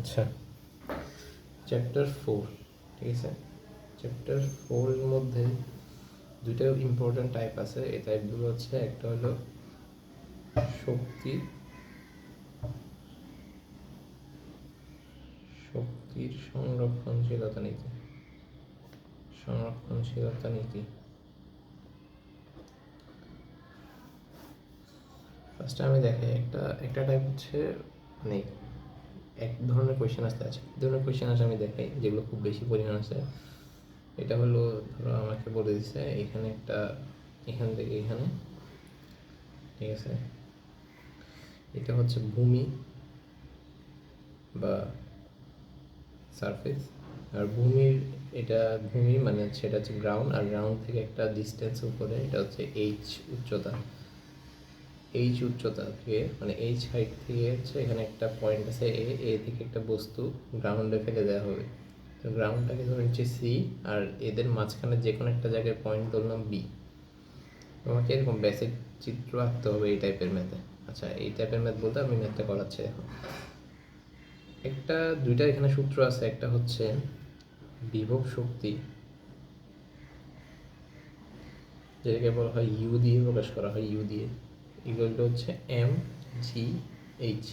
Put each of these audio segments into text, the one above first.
আচ্ছা, চ্যাপ্টার 4, ঠিক আছে। চ্যাপ্টার 4 এর মধ্যে দুইটা ইম্পর্টেন্ট টাইপ আছে। এই টাইপগুলো হচ্ছে, একটা হলো শক্তির সংরক্ষণশীলতা নীতি। ফার্স্টে আমি দেখাই, একটা টাইপ হচ্ছে, মানে এক ধরনের কোয়েশ্চেন আসতে আছে, এক ধরনের কোয়েশ্চেন আসে আমি দেখাই, যেগুলো খুব বেশি পরিমাণ আছে। এটা হলো, ধরো আমাকে বলে দিচ্ছে এখানে একটা, এখান থেকে এখানে, ঠিক আছে, এটা হচ্ছে ভূমি বা সারফেস। আর এটা ভূমি মানে হচ্ছে, এটা হচ্ছে গ্রাউন্ড, আর গ্রাউন্ড থেকে একটা ডিস্টেন্স উপরে, এটা হচ্ছে উচ্চতা। উচ্চতা থেকে, মানে হাইট থেকে হচ্ছে, এখানে একটা পয়েন্ট আছে থেকে একটা বস্তু গ্রাউন্ডে ফেলে দেওয়া হবে। তো গ্রাউন্ডটাকে ধরে নিচ্ছে সি, আর এদের মাঝখানে যে কোনো একটা জায়গায় পয়েন্ট ধরলাম বি। তোমাকে এরকম বেসিক চিত্র আঁকতে হবে এই টাইপের ম্যাথে। আচ্ছা, এই টাইপের ম্যাথ বলতে আমি ম্যাথটা করাচ্ছি এখন। দুইটা এখানে সূত্র আছে। একটা হচ্ছে বিভব শক্তি, যেটাকে বলা হয় ইউ দিয়ে প্রকাশ করা হয়, ইউ দিয়ে, ইকুয়ালটা হচ্ছে এম জি এইচ।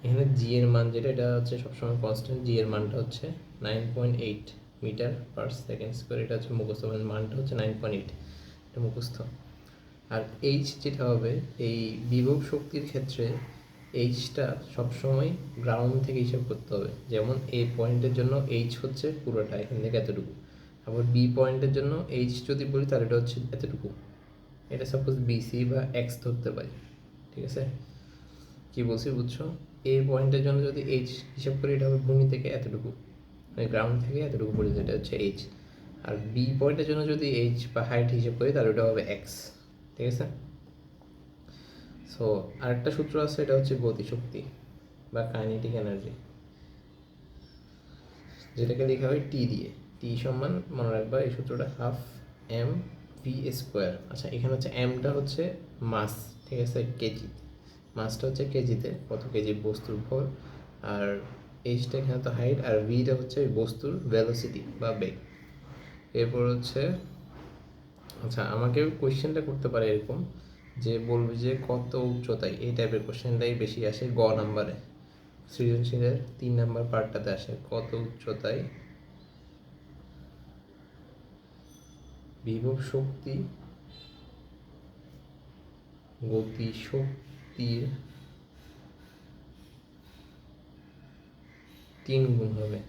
এখানে জি এর মান যেটা, এটা হচ্ছে সবসময় কনস্ট্যান্ট। জি এর মানটা হচ্ছে 9.8 মিটার পার সেকেন্ড স্কোয়ার। এটা হচ্ছে মুখস্থ, মানে মানটা হচ্ছে 9.8, এটা মুখস্থ। আর এইচ যেটা হবে, এই বিভব শক্তির ক্ষেত্রে এইচটা সবসময় গ্রাউন্ড থেকে হিসাব করতে হবে। যেমন এ পয়েন্টের জন্য এইচ হচ্ছে পুরোটা, এখান থেকে এতটুকু। আবার বি পয়েন্টের জন্য এইচ যদি বলি, তাহলে এটা হচ্ছে এতটুকু। এটা সাপোজ বিসি বা এক্স ধরতে পারি, ঠিক আছে। কি বলছি বুঝছো? এ পয়েন্টের জন্য যদি এইচ হিসাব করি, এটা হবে ভূমি থেকে এতটুকু, মানে গ্রাউন্ড থেকে এতটুকু পর্যন্ত, এটা হচ্ছে এইচ। আর বি পয়েন্টের জন্য যদি এইচ বা হাইট হিসাব করি, তাহলে ওটা হবে এক্স, ঠিক আছে। সো আরেকটা সূত্র আছে, এটা হচ্ছে গতিশক্তি বা কাইনেটিক এনার্জি, যেটাকে লেখা হয় টি দিয়ে। টি সমান, মনে রাখবা এই সূত্রটা, হাফ এম ভি স্কোয়ার। আচ্ছা, এখানে হচ্ছে এমটা হচ্ছে মাস, ঠিক আছে, কেজি। মাসটা হচ্ছে কেজিতে, কত কেজি বস্তুর ভর। আর এইচটা এখানে তো হাইট, আর ভিটা হচ্ছে বস্তুর ভেলোসিটি বা বেগ। এরপর হচ্ছে, আচ্ছা, আমাকে কোয়েশ্চেনটা করতে পারে এরকম, যে বলবে যে কত উচ্চতায়, এই টাইপের কোয়েশ্চেনটাই বেশি আসে গ নাম্বারে। সৃজনশীলের 3 নাম্বার পার্টটাতে আসে, কত উচ্চতায় বিভব শক্তি গতিশক্তির 3 গুণ হবে,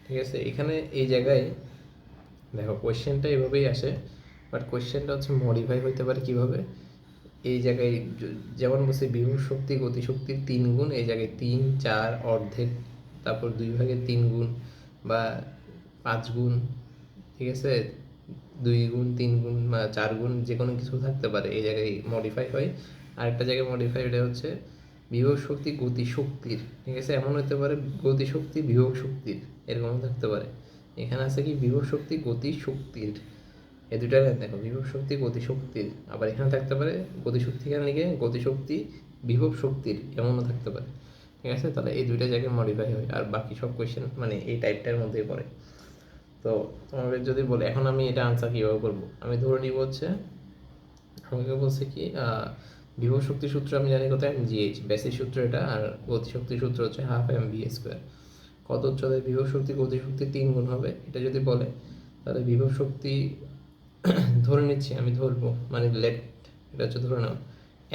ঠিক আছে। এখানে এই জায়গায় দেখো, কোয়েশ্চেনটা এভাবেই আসে, বাট কোয়েশ্চেনটা হচ্ছে মডিফাই হইতে পারে কিভাবে। এই জায়গায় যেমন বলছে বিভব শক্তি গতিশক্তির 3 গুণ, এই জায়গায় 3, 4, অর্ধেক, তারপর 2/3 গুণ বা 5 গুণ, ঠিক আছে, 2 গুণ, 3 গুণ বা 4 গুণ, যে কোনো কিছু থাকতে পারে, এই জায়গায় মডিফাই হয়। আরেকটা জায়গায় মডিফাই, এটা হচ্ছে বিভব শক্তি গতিশক্তির, ঠিক আছে। এমন হতে পারে গতিশক্তি বিভব শক্তির, এরকম থাকতে পারে। এখানে আছে কি বিভব শক্তি গতিশক্তির, এই দুইটা দেখো, বিভব শক্তি গতিশক্তির। আবার এখানে থাকতে পারে গতিশক্তি, এখানে লিখে গতিশক্তি বিভব শক্তির, এমনও থাকতে পারে, ঠিক আছে। তাহলে এই দুইটা জায়গায় মডিফাই হয়, আর বাকি সব কোয়েশ্চেন মানে এই টাইপটার মধ্যেই পড়ে। তো তোমাকে যদি বলে এখন আমি এটা আনসার কীভাবে করবো, আমি ধরে নিব হচ্ছে, আমাকে বলছে কি বিভব শক্তির সূত্র আমি জানি কত, এম জি এইচ, বেসিক সূত্র এটা। আর গতিশক্তির সূত্র হচ্ছে হাফ এম ভি স্কোয়ার। কত উচ্চতায় বিভব শক্তি গতিশক্তি 3 গুণ হবে, এটা যদি বলে, তাহলে বিভব শক্তি ধরে নিচ্ছি, আমি ধরবো, মানে লেট, এটা হচ্ছে ধরে নাও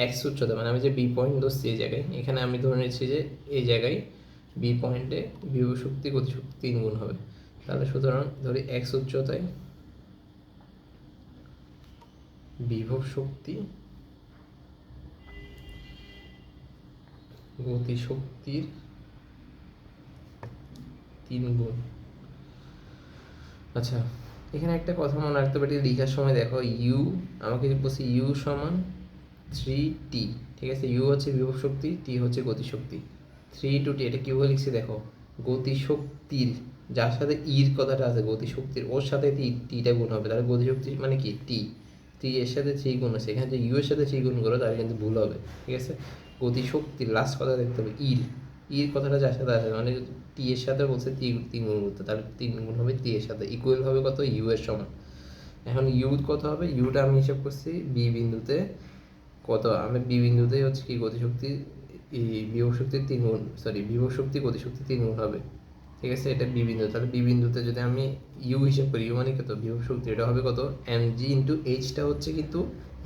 এক্স উচ্চতা, মানে আমি যে বি পয়েন্ট ধরছি এই জায়গায়, এখানে আমি ধরে নিচ্ছি যে এই জায়গায় বি পয়েন্টে বিভব শক্তি গতিশক্তি 3 গুণ হবে। তাহলে সুতরাং ধরি এক্স উচ্চতায় বিভব শক্তি গতিশক্তির 3 গুণ। আচ্ছা, এখানে একটা কথা মনে রাখতে পারি, লেখার সময় দেখো, ইউ আমাকে বলছি ইউ সমান 3t, ঠিক আছে। ইউ হচ্ছে বিভব শক্তি, টি হচ্ছে গতিশক্তি। 3 × t, এটা কীভাবে লিখছি দেখো, গতিশক্তির, যার সাথে ইর কথাটা আছে গতিশক্তির, ওর সাথে টিটা গুণ হবে, তাহলে গতিশক্তি মানে কি টি। এর সাথে 3 গুণ আছে, এখানে যে ইউ এর সাথে 3 গুণ করো, তাহলে কিন্তু ভুল হবে, ঠিক আছে। গতিশক্তির লাস্ট কথা দেখতে হবে ইর, এর কথাটা যার সাথে আসে মানে টি এর সাথে বলছে তিন গুণ করতে, তাহলে 3 গুণ হবে টি এর সাথে, ইকুয়াল হবে কত ইউ এর সমান। এখন ইউ কত হবে, ইউটা আমি হিসাব করছি বি বিন্দুতে কত, আমি বি বিন্দুতেই হচ্ছে কি গতিশক্তি এই বিভব শক্তির 3 গুণ, সরি বিভব শক্তি গতিশক্তি 3 গুণ হবে, ঠিক আছে। এটা বি বিন্দু, তাহলে বি বিন্দুতে যদি আমি ইউ হিসাব করি, ইউ মানে কত বিভব শক্তি, এটা হবে কত এম জি ইন্টু এইচটা হচ্ছে কিন্তু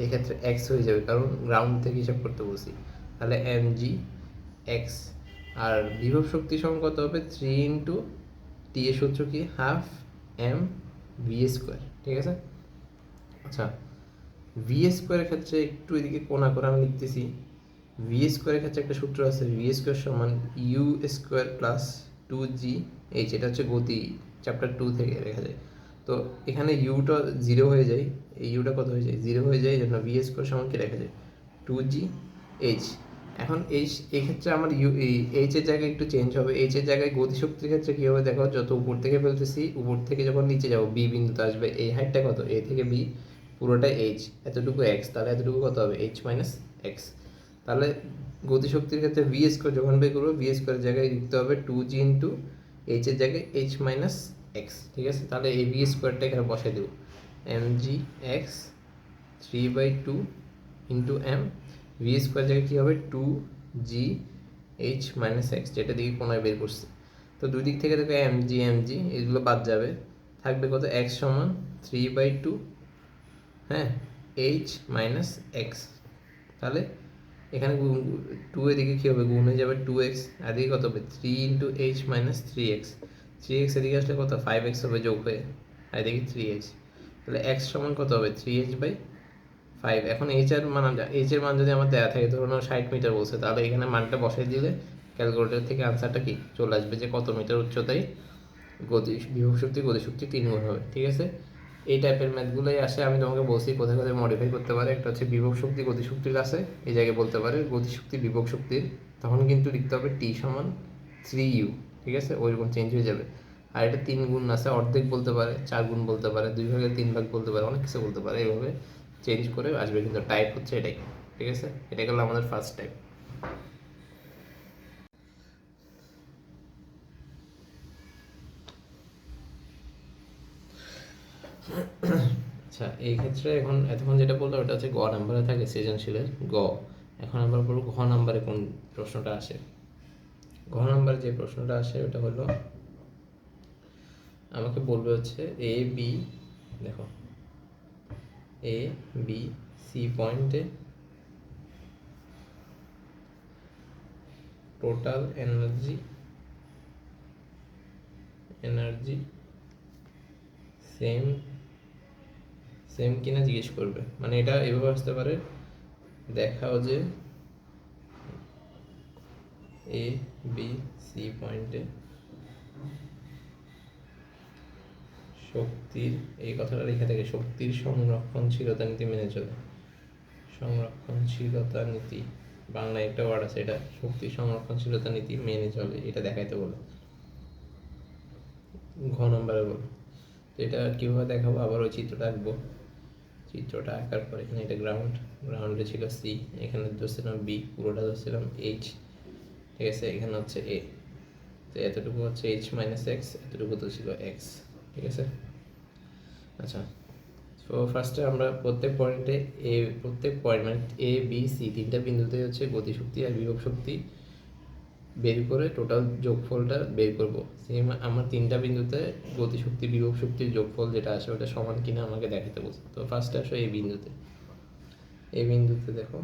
এক্ষেত্রে এক্স হয়ে যাবে কারণ গ্রাউন্ড থেকে হিসাব করতে বলছি, তাহলে এম জি এক্স। আর বিভব শক্তি সমান কত হবে 3 ইন্টু টি এর সূত্র কি হাফ এম ভি স্কোয়ার, ঠিক আছে। আচ্ছা ভি স্কোয়ারের ক্ষেত্রে একটু এদিকে কোণা করে আমি লিখতেছি, ভি স্কোয়ারের ক্ষেত্রে একটা সূত্র আছে, ভি স্কোয়ার সমান ইউ স্কোয়ার প্লাস 2জি এইচ, এটা হচ্ছে গতি চ্যাপ্টার 2 থেকে দেখা যায়। তো এখানে ইউটা 0 হয়ে যায়, এই ইউটা কত হয়ে যায় 0 হয়ে যায়, এই জন্য ভি স্কোয়ার সমান কি লেখা যায় 2জি এইচ। এখন এই ক্ষেত্রে আমার ইউ এই এইচ এর জায়গায় একটু চেঞ্জ হবে, এইচ এর জায়গায় গতিশক্তির ক্ষেত্রে কী হবে দেখো, যত উপর থেকে ফেলতেছি উপর থেকে যখন নিচে যাবো বি বিন্দুতে আসবে, এই হাইটটা কত এ থেকে বি পুরোটাই এইচ, এতটুকু এক্স, তাহলে এতটুকু কত হবে এইচ মাইনাস এক্স। তাহলে গতিশক্তির ক্ষেত্রে ভি স্কোয়ার যখন বের করবো, ভি স্কোয়ারের জায়গায় লিখতে হবে 2জি ইন্টু এইচ এর জায়গায় এইচ মাইনাস এক্স, ঠিক আছে। তাহলে এই ভি স্কোয়ারটা এখানে বসাই দেবো, M G X 3/2 into M, V square জায়গায় কী হবে 2জি এইচ মাইনাস এক্স, যেটা দিকে কোনায় বের করছে। তো দুই দিক থেকে দেখো এম জি এগুলো বাদ যাবে, থাকবে কত এক্স সমান 3/2 হ্যাঁ এইচ মাইনাস এক্স। তাহলে এখানে টু এদিকে কী হবে গুণ হয়ে যাবে 2x, আর এদিকে কত হবে 3 into H minus 3x, 3x এদিকে আসলে কত 5x হবে যোগ হয়ে, আর এদিকে 3h, তাহলে x সমান কত হবে 3h/5। এখন এইচ এর মান যদি আমার দেওয়া থাকে ধরুন 60 মিটার বলছে, তাহলে এখানে মানটা বসাই দিলে ক্যালকুলেটর থেকে আনসারটা কি চলে আসবে যে কত মিটার উচ্চতায় বিভব শক্তি গতিশক্তি 3 গুণ হবে, ঠিক আছে। এই টাইপের ম্যাথগুলোই আসে, আমি তোমাকে বলছি কোথায় কোথায় মডিফাই করতে পারে। একটা হচ্ছে বিভব শক্তি গতিশক্তির কাছে এই জায়গায় বলতে পারে গতিশক্তি বিভব শক্তির, তখন কিন্তু লিখতে হবে টি সমান 3u, ঠিক আছে, ওইরকম চেঞ্জ হয়ে যাবে। আর এটা 3 গুণ আছে, অর্ধেক বলতে পারে, 4 গুণ বলতে পারে, 2 ভাগের 3 ভাগ বলতে পারে, অনেক কিছু বলতে পারে, এইভাবে চেঞ্জ করে আসবে, কিন্তু টাইপ হচ্ছে এটাই, ঠিক আছে। এটা গেল আমাদের ফার্স্ট টাইপ। আচ্ছা এই ক্ষেত্রে এখন এতক্ষণ যেটা বললাম ওটা হচ্ছে গ নাম্বারে থাকে সৃজনশীলের গ। এখন আমরা বলবো ঘ নাম্বারে কোন প্রশ্নটা আসে। ঘ নাম্বারে যে প্রশ্নটা আসে ওটা হলো আমাকে বলবে হচ্ছে এ বি, দেখো এ বি সি পয়েন্টে টোটাল এনার্জি সেম কিনা জিজ্ঞেস করবে। মানে এটা এভাবে আসতে পারে, দেখাও যে এ বি সি পয়েন্টে শক্তির, এই কথাটা লেখা থাকে শক্তির সংরক্ষণশীলতা নীতি মেনে চলে, সংরক্ষণশীলতা নীতি বাংলায় একটা ওয়ার্ড আছে, এটা শক্তির সংরক্ষণশীলতা নীতি মেনে চলে, এটা দেখাইতে বলে ঘ নম্বরে বলো। তো এটা কীভাবে দেখাবো, আবার ওই চিত্রটা আঁকবো, চিত্রটা আঁকার পর এখানে এটা গ্রাউন্ডে ছিল সি, এখানে ধরছিলাম বি, পুরোটা ধরছিলাম এইচ, ঠিক আছে, এখানে হচ্ছে এ, তো এতটুকু হচ্ছে এইচ মাইনাস এক্স, এতটুকু তো ছিল এক্স, ঠিক আছে। আচ্ছা তো ফার্স্টে আমরা প্রত্যেক পয়েন্ট মানে এ বি সি তিনটা বিন্দুতে হচ্ছে গতিশক্তি আর বিভব শক্তি বের করে টোটাল যোগফলটা বের করব। সেম আমার তিনটা বিন্দুতে গতিশক্তি বিভব শক্তির যোগফল যেটা আসে ওটা সমান কিনা আমাকে দেখাতে বলছে। তো ফার্স্টে আসো এই বিন্দুতে দেখো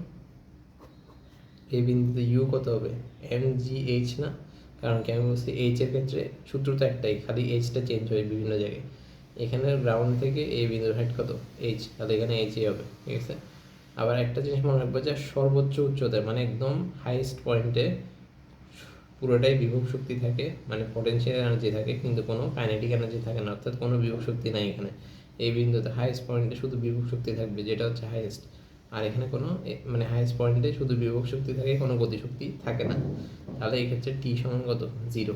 এই বিন্দুতে ইউ কত হবে এম জি এইচ না, কারণ কি আমি বলছি এইচ এর ক্ষেত্রে সূত্র তো একটাই, খালি এইচটা চেঞ্জ হয় বিভিন্ন জায়গায়। এখানে গ্রাউন্ড থেকে এই বিন্দুর হাইট কত এইচ, তাহলে এখানে এইচই হবে, ঠিক আছে। আবার একটা জিনিস মনে রাখবো যে সর্বোচ্চ উচ্চতায় মানে একদম হাইয়েস্ট পয়েন্টে পুরোটাই বিভব শক্তি থাকে, মানে পটেনশিয়াল এনার্জি থাকে, কিন্তু কোনো কাইনেটিক এনার্জি থাকে না, অর্থাৎ কোনো বিভব শক্তি নাই এখানে। এই বিন্দুতে হাইয়েস্ট পয়েন্টে শুধু বিভব শক্তি থাকবে, যেটা হচ্ছে হাইয়েস্ট। আর এখানে কোনো মানে হাইয়েস্ট পয়েন্টে শুধু বিভব শক্তি থাকে, কোনো গতিশক্তি থাকে না। তাহলে এই ক্ষেত্রে টি সমান কত 0।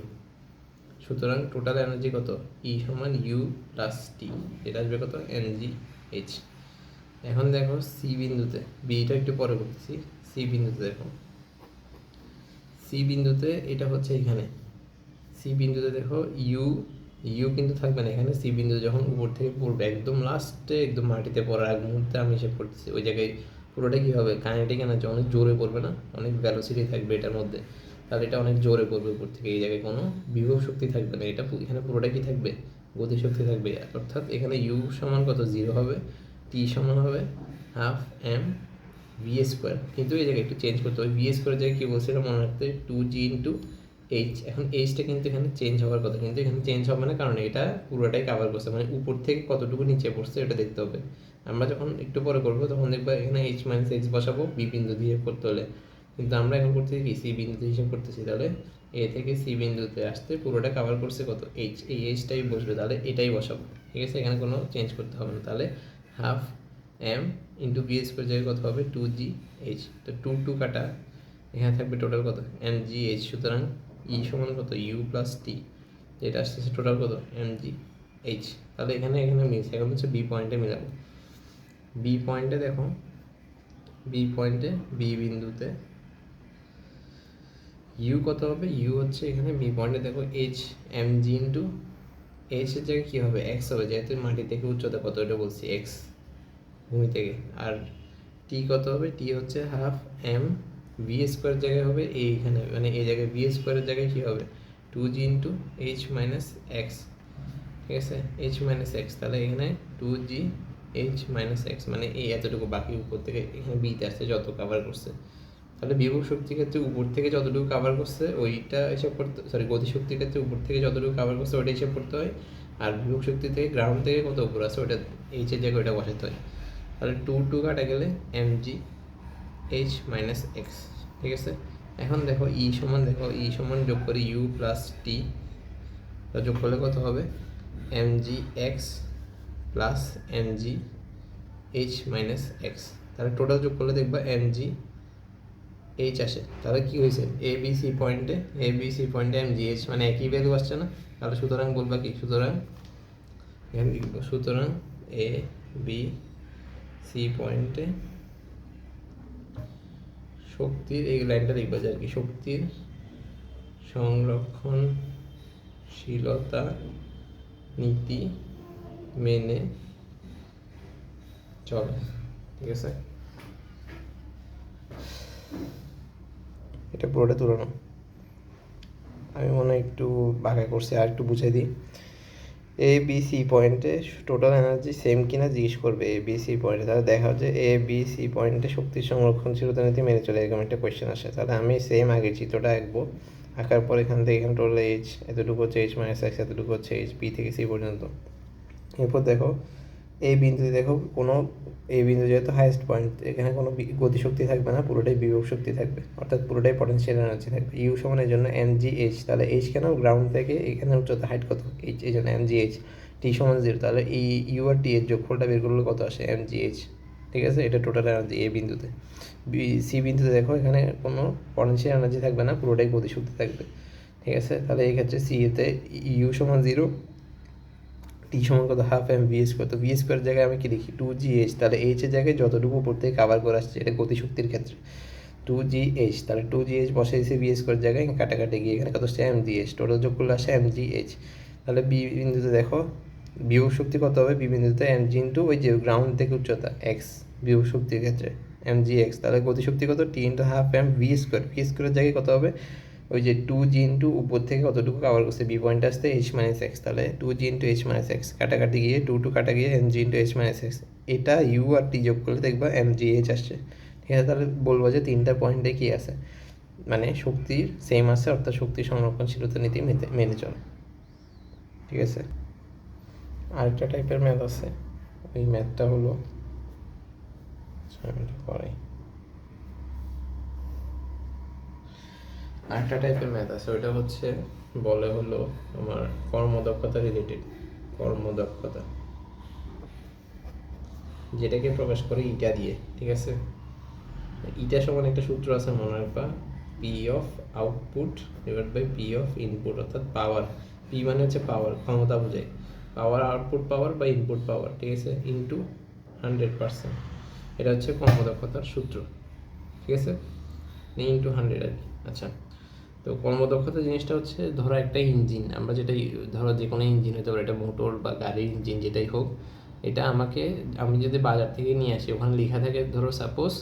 সুতরাং টোটাল এনার্জি কত ই সমান ইউ প্লাস টি, এটা আসবে কত এন জি এইচ। এখন দেখো সি বিন্দুতে, বিটা একটু পরে করতেছি, সি বিন্দুতে দেখো সি বিন্দুতে এটা হচ্ছে এখানে, সি বিন্দুতে দেখো ইউ, ইউ কিন্তু থাকবে না এখানে। সি বিন্দু যখন উপর থেকে পড়বে একদম লাস্টে, একদম মাটিতে পড়ার আগ মুহূর্তে আমি হিসেব করতেছি, ওই জায়গায় পুরোটা কী হবে, কাইনেটিক এনার্জি অনেক জোরে পড়বে না, অনেক ভ্যালোসিটি থাকবে এটার মধ্যে, তাহলে এটা অনেক জোরে পড়বে উপর থেকে। এই জায়গায় কোনো বিভব শক্তি থাকবে না, এটা এখানে পুরোটা কি থাকবে, গতিশক্তি থাকবে। অর্থাৎ এখানে ইউ সমান কত, 0 হবে, টি সমান হবে হাফ এম ভি স্কোয়ার। কিন্তু এই জায়গায় একটু চেঞ্জ করতে হবে, ভি স্কোয়ার জায়গায় কী বলছে এটা মনে রাখতে, 2g ইন্টু এইচ। এখন এইচটা কিন্তু এখানে চেঞ্জ হওয়ার কথা, কিন্তু এখানে চেঞ্জ হবে না, কারণ এটা পুরোটাই কাভার করছে, মানে উপর থেকে কতটুকু নিচে পড়ছে এটা দেখতে হবে। আমরা যখন একটু পরে করবো তখন দেখবো এখানে এইচ মাইনাস এইচ বসাবো বি বিন্দু দিয়ে করতে হলে, কিন্তু আমরা এখন করতেছি কি, সি বিন্দুতে হিসাব করতেছি। তাহলে এ থেকে সি বিন্দুতে আসতে পুরোটা কাভার করছে কত, এইচ, এই এইচটাই বসবে, তাহলে এটাই বসাবো, ঠিক আছে, এখানে কোনো চেঞ্জ করতে হবে না। তাহলে half M into B square জায়গায় কত হবে, 2g এইচ, তো 2 কাটা, এখানে থাকবে টোটাল কত, এম জি এইচ। সুতরাং ই সমান কত, ইউ প্লাস টি, যেটা আসতেছে টোটাল কত, এম জি এইচ। তাহলে এখানে এখানে মিলছে, এখন হচ্ছে বি পয়েন্টে মিলাবো। বি পয়েন্টে দেখো, বি পয়েন্টে বি বিন্দুতে ইউ কত হবে, ইউ হচ্ছে এখানে বি পয়েন্টে দেখো এইচ এম জি ইন্টু এইচের জায়গায় কী হবে, এক্স হবে, যেহেতু মাটি থেকে উচ্চতা কত এটা বলছি, এক্স ভূমি থেকে। আর টি কত হবে, টি হচ্ছে হাফ এম ভি স্কোয়ার জায়গায় হবে এইখানে, মানে এই জায়গায় ভি স্কোয়ারের জায়গায় কী হবে, 2g into H minus X, ঠিক আছে, এইচ মাইনাস এক্স। তাহলে এখানে 2g এইচ মাইনাস এক্স, মানে এই এতটুকু বাকি উপর থেকে এখানে বিতে আসছে যত কাভার করছে। তাহলে বিভব শক্তির ক্ষেত্রে উপর থেকে যতটুকু কাভার করছে ওইটা হিসাব করতে, সরি গতিশক্তির ক্ষেত্রে উপর থেকে যতটুকু কাভার করছে ওইটা হিসাব করতে হয়, আর বিভব শক্তি থেকে গ্রাউন্ড থেকে কত উপর আছে ওইটা এইচের জায়গায় ওইটা বসাতে হয়। তাহলে 2 কাটা গেলে M G H minus X, ঠিক আছে। এখন দেখো ই সমান, দেখো ই সমান যোগ করি ইউ প্লাস টি, যোগ করলে কত হবে, M G X plus M G H minus X. তাহলে টোটাল যোগ করলে দেখবা এম জি এইচ আসে। তাহলে কী হয়েছে, এ বি সি পয়েন্টে, এ বি সি পয়েন্টে এম জি এইচ মানে একই ভ্যালু আসছে না। তাহলে সুতরাং বলবা কি, সুতরাং এখানে লিখবো, সুতরাং এ বি সি পয়েন্টে শক্তির, এই লাইনটা লিখবা যে আর কি, শক্তির সংরক্ষণশীলতা নীতি মেনে চলে, ঠিক আছে। এটা পুরোটা তুলনা, আমি মনে হয় একটু বাঁকা করছি, আর একটু বুঝাই দিই। এ বি সি পয়েন্টে টোটাল এনার্জি সেম কিনা জিজ্ঞেস করবে এ বি সি পয়েন্টে। তাহলে দেখা হচ্ছে এ বি সি পয়েন্টে শক্তির সংরক্ষণশীলতা নীতি মেনে চলে, এরকম একটা কোয়েশ্চেন আসে। তাহলে আমি সেম আগের চিত্রটা আঁকবো, আঁকার পর এখান থেকে এখানে টোটাল এইচ এতটুকু হচ্ছে, এইচ মাইনাস এক্স এতটুকু হচ্ছে, এইচ বি থেকে সি পর্যন্ত। এরপর দেখো এই বিন্দুতে, দেখো কোনো এই বিন্দু যেহেতু হাইয়েস্ট পয়েন্ট, এখানে কোনো গতিশক্তি থাকবে না, পুরোটাই বিভব শক্তি থাকবে, অর্থাৎ পুরোটাই পটেনশিয়াল এনার্জি থাকবে। ইউ সমান এই জন্য এম জি এইচ, তাহলে এইচ কেন, গ্রাউন্ড থেকে এখানে উচ্চতা হাইট কত, এইচ, এই জন্য এম জি এইচ। টি সমান 0, তাহলে এই ইউ আর টি এর যোগফলটা বের করলে কত আসে, এম জি এইচ, ঠিক আছে। এটা টোটাল এনার্জি এ বিন্দুতে। সি বিন্দুতে দেখো এখানে কোনো পটেনশিয়াল এনার্জি থাকবে না, পুরোটাই গতিশক্তি থাকবে, ঠিক আছে। তাহলে এই ক্ষেত্রে সি এতে ইউ সমান 0, টি সমান কত, হাফ এম ভি স্কোয়ার। তো ভি স্কোয়ার জায়গায় আমি কি লিখি, 2g এইচ, তাহলে এইচের জায়গায় যতটুকু উপর থেকে কাভার করে আসছে এটা গতিশক্তির ক্ষেত্রে 2g এইচ, তাহলে 2g এইচ বসে দিয়েছি ভি স্কোয়ার জায়গায়, কাটাকাটি গিয়ে এখানে কত আসছে, এম জি এইচ, টোটাল যোগ করলে আসে এম জি এইচ। তাহলে বি বিন্দুতে দেখো বিভব শক্তি কত হবে, বি বিন্দুতে এম জি ইন্টু ওই যে গ্রাউন্ড থেকে উচ্চতা এক্স, বিভব শক্তির ক্ষেত্রে এম জি এক্স। তাহলে গতিশক্তি কত, T into half M V square, V স্কোয়ারের জায়গায় কত হবে, ওই যে 2g ইন্টু উপর থেকে কতটুকু কাভার করছে বি পয়েন্ট আসতে, এইচ মাইনাস এক্স, তাহলে 2g into H minus x, কাটাকাটি গিয়ে 2 কাটা গিয়ে M G into H minus X. এটা ইউ আর টি যোগ করলে দেখবা এম জি এইচ আসছে, ঠিক আছে। তাহলে বলবো যে তিনটা পয়েন্টে কী আছে, মানে শক্তির সেম আছে, অর্থাৎ শক্তির সংরক্ষণশীলতা নীতি মেনে চলে, ঠিক আছে। আরেকটা টাইপের ম্যাথ আছে, ওই ম্যাথটা হলো, করাই, আরেকটা টাইপের ম্যাথ আছে, ওইটা হচ্ছে বলে হলো আমার কর্মদক্ষতা রিলেটেড, কর্মদক্ষতা, যেটাকে প্রকাশ করে ইটা দিয়ে, ঠিক আছে। ইটা সমান একটা সূত্র আছে মনে রাখবা, P of output divide by P of input, অর্থাৎ পাওয়ার, পি মানে হচ্ছে পাওয়ার, ক্ষমতা বোঝায়, পাওয়ার আউটপুট পাওয়ার বা ইনপুট পাওয়ার, ঠিক আছে, ইন্টু 100%, এটা হচ্ছে কর্মদক্ষতার সূত্র, ঠিক আছে, ইন্টু 100 আর কি। আচ্ছা, তো কর্মদক্ষতা জিনিসটা হচ্ছে ধরো একটা ইঞ্জিন, আমরা যেটাই ধরো যে কোনো ইঞ্জিন হতে পারে, এটা মোটর বা গাড়ির ইঞ্জিন যেটাই হোক, এটা আমি যদি বাজার থেকে নিয়ে আসি, ওখানে লেখা থাকে ধরো সাপোজ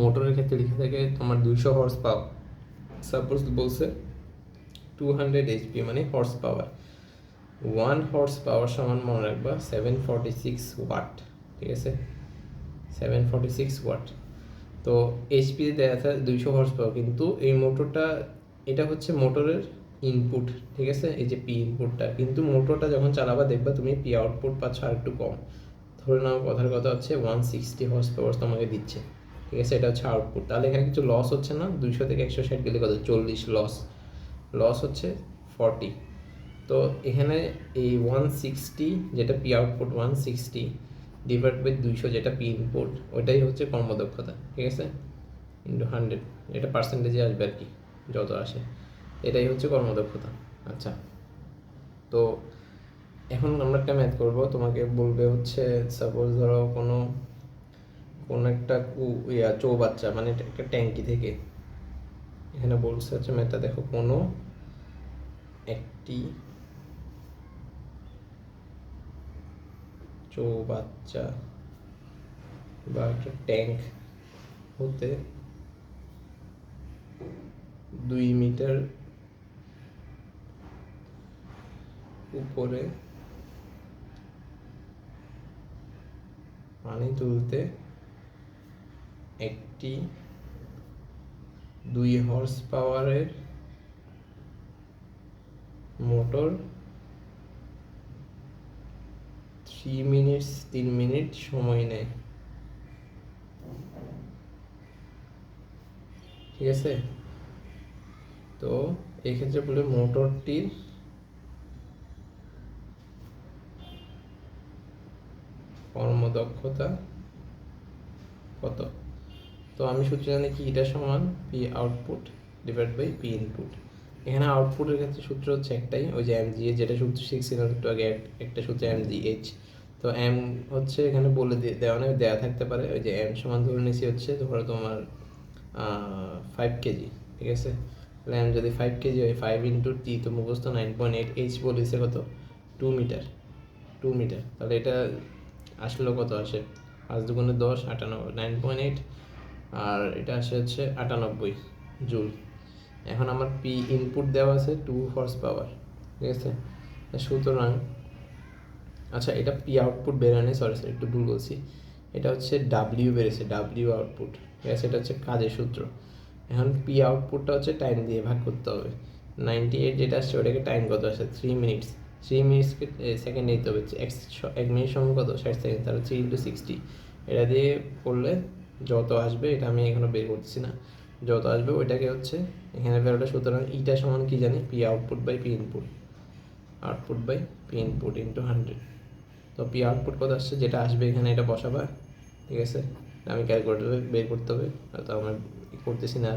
মোটরের ক্ষেত্রে লেখা থাকে তোমার 200 হর্স পাওয়ার, সাপোজ বলছে 200 HP মানে হর্স পাওয়ার। 1 হর্স পাওয়ার সমান মনে রাখবা 746 ওয়াট, ঠিক আছে, 746 ওয়াট। তো এইচপি দেওয়া আছে 200 হর্স পাওয়ার, কিন্তু এই মোটরটা, এটা হচ্ছে মোটরের ইনপুট, ঠিক আছে, এই যে পি ইনপুটটা, কিন্তু মোটরটা যখন চালাবা দেখবা তুমি পি আউটপুট পাচ্ছ আর একটু কম। ধরে নাও কথার কথা হচ্ছে 160 হর্স পাওয়ার তোমাকে দিচ্ছে, ঠিক আছে, এটা হচ্ছে আউটপুট। তাহলে এখানে কিছু লস হচ্ছে না, 200 থেকে 160 গেলে কত, 40 লস হচ্ছে 40। তো এখানে এই 160 যেটা পি আউটপুট, 160 ডিভাইড বাই 200 যেটা পি ইনপুট, ওইটাই হচ্ছে কর্মদক্ষতা, ঠিক আছে, ইন্টু 100, এটা পার্সেন্টেজে আসবে আর কি, যত আসে, এটাই হচ্ছে কর্মদক্ষতা। আচ্ছা, তো এখন আমরা একটা ম্যাথ করব, তোমাকে বলবে হচ্ছে সাপোজ ধরো কোনো একটা চৌবাচ্চা, মানে একটা ট্যাঙ্কি থেকে, এখানে বলছে হচ্ছে ম্যাথটা দেখো, কোনো একটি চৌবাচ্চা বা একটা ট্যাঙ্ক হতে 2 মিটার উপরে পানি তুলতে একটি 2 হর্স পাওয়ারের মোটর 3 মিনিট সময় নেয়, ঠিক আছে। তো এই ক্ষেত্রে বলে মোটরটির কর্মদক্ষতা কত। তো আমি সূত্র জানি কি, এটা সমান P output divide by P input. এখানে আউটপুটের ক্ষেত্রে সূত্র হচ্ছে একটাই, ওই যে এমজি, যেটা সূত্র শিখছিলাম একটু আগে, একটা সূত্র এমজিএইচ। তো এম হচ্ছে এখানে বলে দেওয়া থাকতে পারে, ওই যে এম সমান ধরে নিয়েছি হচ্ছে ধরো তোমার 5 কেজি, ঠিক আছে। তাহলে এম যদি 5 কেজি হয়, 5 ইন্টু টি তো মুখস্থ 9.8, এইচ বলেছে কত, 2 মিটার, তাহলে এটা আসলে কত আসে, 5 দুগুণে 10, 98, 9.8, আর এটা আসে হচ্ছে 98 জুল। এখন আমার পি ইনপুট দেওয়া আছে 2 হর্স পাওয়ার, ঠিক আছে। সুতরাং আচ্ছা, এটা পি আউটপুট বেরোয়নি, সরি একটু ভুল বলছি, এটা হচ্ছে ডাব্লিউ বেড়েছে, ডাব্লিউ আউটপুট, ঠিক আছে, এটা হচ্ছে কাজের সূত্র। এখন পি আউটপুটটা হচ্ছে টাইম দিয়ে ভাগ করতে হবে, 98 যেটা আসছে ওটাকে টাইম কত আসছে, 3 মিনিটস, 3 মিনিটসকে সেকেন্ড নিতে হবে, 1 মিনিট সময় কত, 60 সেকেন্ড, তাহলে 3 ইন্টু 60, এটা দিয়ে করলে যত আসবে, এটা আমি এখনো বের করতেছি না, যত আসবে ওইটাকে হচ্ছে এখানে বেরোটা। সুতরাং ইটা সমান কি জানি, P output by P input, into 100। তো পি আউটপুট কত আসছে, যেটা আসবে এখানে এটা বসাবা, ঠিক আছে, আমি ক্যালকুলেটরে বের করতে হবে, তো আমরা করতেছি না।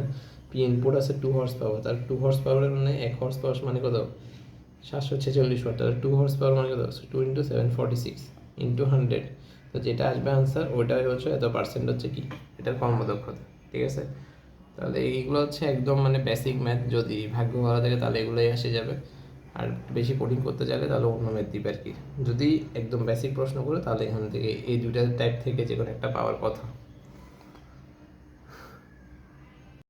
পি ইনপুট আছে 2 হর্স পাওয়ার, তার 2 হর্স পাওয়ারের মানে 1 হর্স পাওয়ার মানে কত, 746 ওয়াট, তাহলে 2 হর্স পাওয়ার মানে কত, 2 ইন্টু 746 ইন্টু 100। তো যেটা আসবে আনসার ওইটাই হচ্ছে এত পার্সেন্ট হচ্ছে কি, এটার কর্মদক্ষতা, ঠিক আছে। তাহলে এইগুলো হচ্ছে একদম মানে বেসিক ম্যাথ, যদি ভাগ্য ভালো থাকে তাহলে এগুলোই এসে যাবে, আর বেশি কঠিন করতে চাইলে তাহলে অন্য ম্যাথ দিবে আর কি। যদি একদম বেসিক প্রশ্ন করে তাহলে এখান থেকে এই দুইটা টাইপ থেকে যে কোনো একটা পাওয়ার কথা।